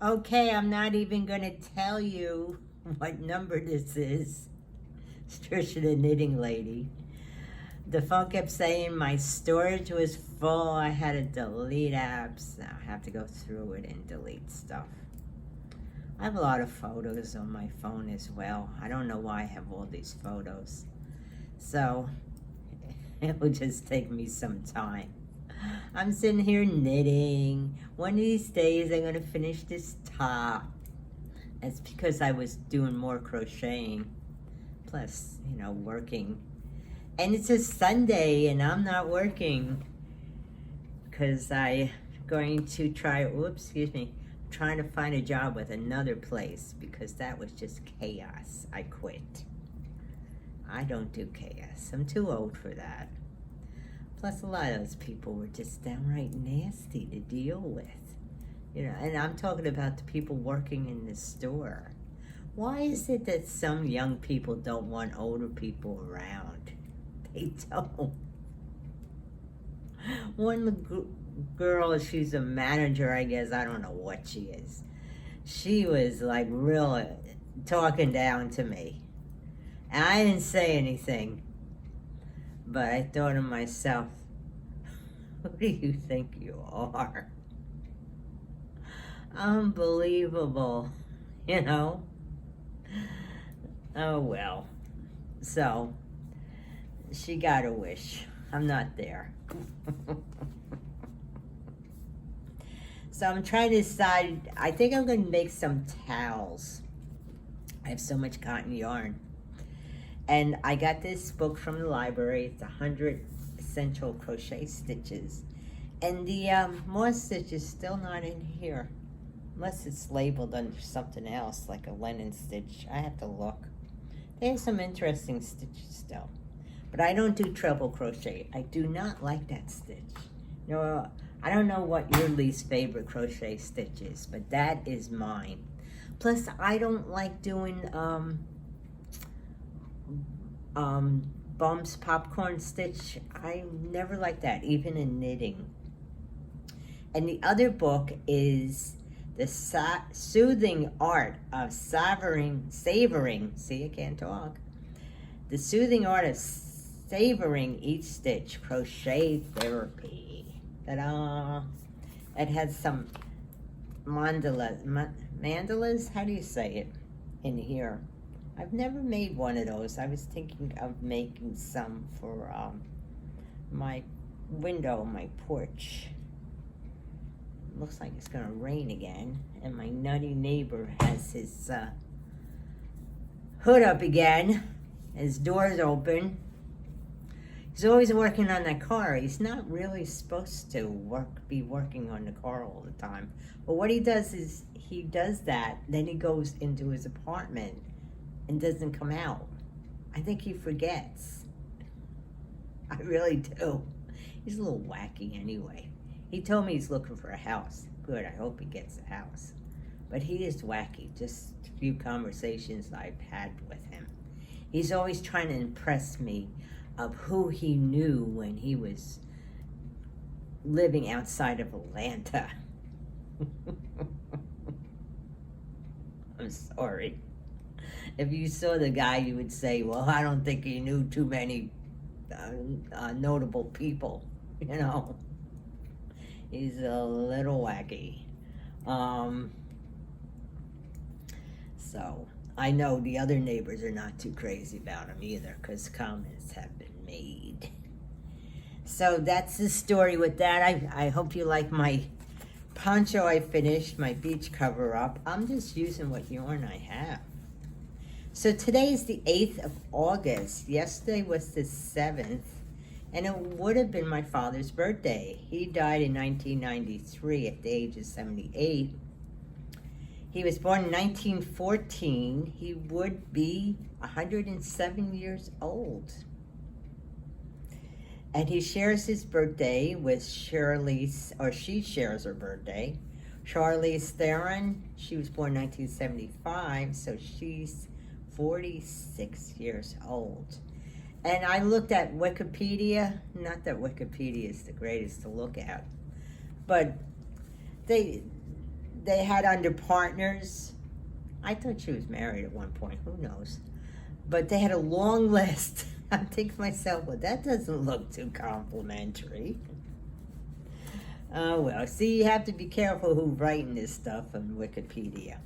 Okay, I'm not even going to tell you what number this is. It's Trisha the Knitting Lady. The phone kept saying my storage was full. I had to delete apps. Now I have to go through it and delete stuff. I have a lot of photos on my phone as well. I don't know why I have all these photos. So it will just take me some time. I'm sitting here knitting. One of these days I'm going to finish this top. It's because I was doing more crocheting. Plus, working. And it's a Sunday and I'm not working. Because I'm going to try, trying to find a job with another place. Because that was just chaos. I quit. I don't do chaos. I'm too old for that. Plus, a lot of those people were just downright nasty to deal with. And I'm talking about the people working in the store. Why is it that some young people don't want older people around? They don't. One girl, she's a manager, I guess. I don't know what she is. She was like really talking down to me. And I didn't say anything. But I thought to myself, who do you think you are? Unbelievable, Oh well. So, she got a wish. I'm not there. So I'm trying to decide, I think I'm going to make some towels. I have so much cotton yarn. And I got this book from the library. It's 100 Essential Crochet Stitches. And the moss stitch is still not in here. Unless it's labeled under something else, like a linen stitch. I have to look. They have some interesting stitches still. But I don't do treble crochet. I do not like that stitch. I don't know what your least favorite crochet stitch is, but that is mine. Plus, I don't like doing bumps popcorn stitch. I never like that, even in knitting. And the other book is The Soothing Art of Savoring, see, I can't talk. The Soothing Art of Savoring Each Stitch, Crochet Therapy. Ta-da! It has some mandalas, how do you say it, in here. I've never made one of those. I was thinking of making some for my window, my porch. Looks like it's gonna rain again, and my nutty neighbor has his hood up again. His door's open. He's always working on that car. He's not really supposed to be working on the car all the time. But what he does is he does that, then he goes into his apartment and doesn't come out. I think he forgets. I really do. He's a little wacky anyway. He told me he's looking for a house. Good, I hope he gets a house. But he is wacky, just a few conversations I've had with him. He's always trying to impress me of who he knew when he was living outside of Atlanta. I'm sorry. If you saw the guy, you would say, well, I don't think he knew too many notable people, He's a little wacky. So I know the other neighbors are not too crazy about him either, because comments have been made. So that's the story with that. I hope you like my poncho I finished, my beach cover up. I'm just using what yarn I have. So today is the 8th of August. Yesterday was the 7th, and it would have been my father's birthday. He died in 1993 at the age of 78. He was born in 1914. He would be 107 years old. And he shares his birthday with Shirley's, or she shares her birthday. Charlize Theron, she was born in 1975, so she's 46 years old. And I looked at Wikipedia, not that Wikipedia is the greatest to look at, but they had under partners. I thought she was married at one point. Who knows? But they had a long list. I'm thinking to myself, well, that doesn't look too complimentary. Oh, well. See, you have to be careful who's writing this stuff on Wikipedia.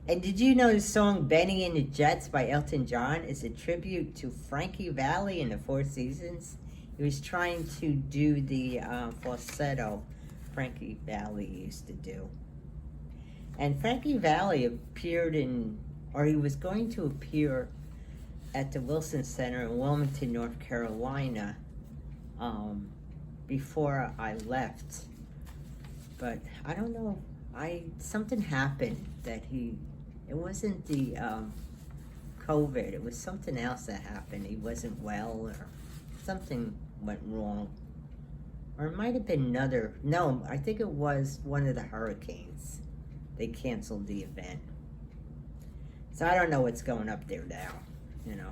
And did you know the song Benny and the Jets by Elton John is a tribute to Frankie Valli in the Four Seasons? He was trying to do the falsetto Frankie Valli used to do. And Frankie Valli appeared he was going to appear at the Wilson Center in Wilmington, North Carolina, before I left. But I don't know, something happened that it wasn't the COVID, it was something else that happened. He wasn't well, or something went wrong. Or it might have been I think it was one of the hurricanes. They canceled the event. So I don't know what's going up there now, you know.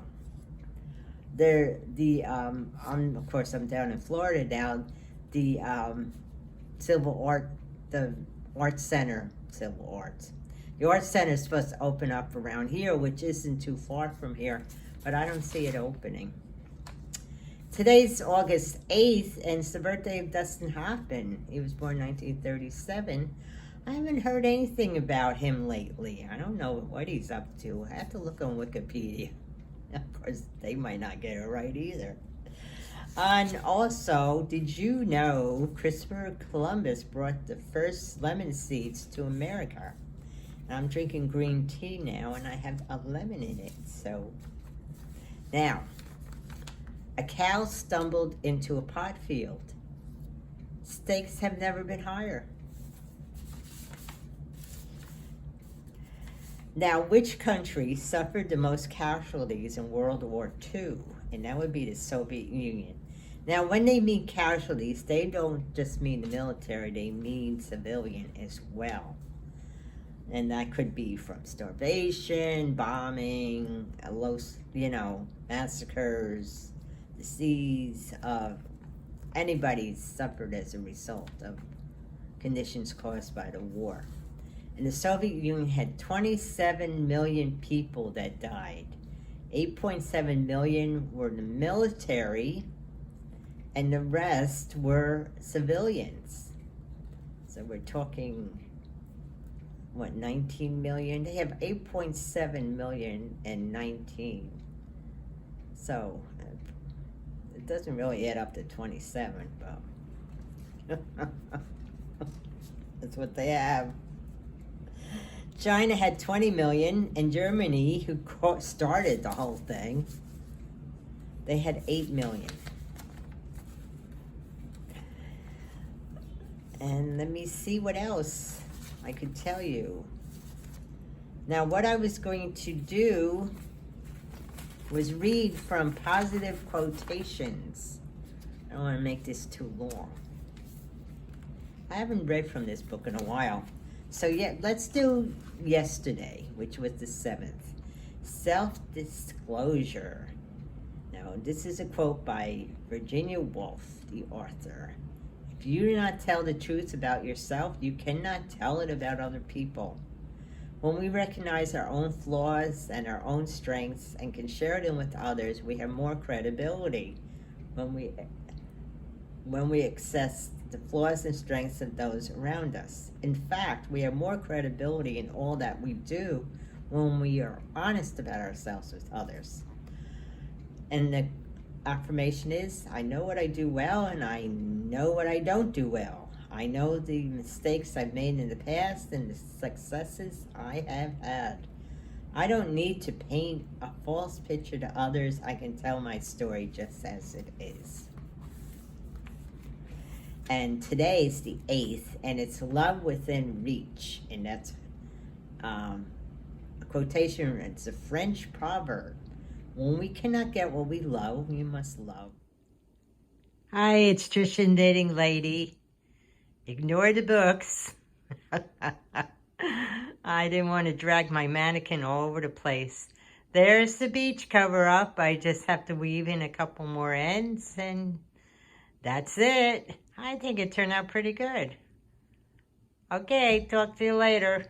Of course, I'm down in Florida now. The Art Center, Civil Arts. The Art Center is supposed to open up around here, which isn't too far from here, but I don't see it opening. Today's August 8th, and it's the birthday of Dustin Hoffman. He was born in 1937. I haven't heard anything about him lately. I don't know what he's up to. I have to look on Wikipedia. Of course, they might not get it right either. And also, did you know Christopher Columbus brought the first lemon seeds to America? And I'm drinking green tea now, and I have a lemon in it. So, now, a cow stumbled into a pot field. Stakes have never been higher. Now, which country suffered the most casualties in World War II? And that would be the Soviet Union. Now, when they mean casualties, they don't just mean the military, they mean civilian as well. And that could be from starvation, bombing, massacres, disease, anybody suffered as a result of conditions caused by the war. And the Soviet Union had 27 million people that died. 8.7 million were the military, and the rest were civilians. So we're talking, 19 million? They have 8.7 million and 19. So it doesn't really add up to 27, but that's what they have. China had 20 million, and Germany, who started the whole thing, they had 8 million. And let me see what else I could tell you. Now, what I was going to do was read from positive quotations. I don't want to make this too long. I haven't read from this book in a while. So yeah, let's do yesterday, which was the 7th. Self-disclosure. Now, this is a quote by Virginia Woolf, the author. If you do not tell the truth about yourself, you cannot tell it about other people. When we recognize our own flaws and our own strengths and can share them with others, we have more credibility. When we access the flaws and strengths of those around us. In fact, we have more credibility in all that we do when we are honest about ourselves with others. And the affirmation is, I know what I do well, and I know what I don't do well. I know the mistakes I've made in the past and the successes I have had. I don't need to paint a false picture to others. I can tell my story just as it is. And today's the 8th, and it's love within reach. And that's a quotation. It's a French proverb. When we cannot get what we love, we must love. Hi, it's Trisha, Knitting Lady. Ignore the books. I didn't want to drag my mannequin all over the place. There's the beach cover up. I just have to weave in a couple more ends, and that's it. I think it turned out pretty good. Okay, talk to you later.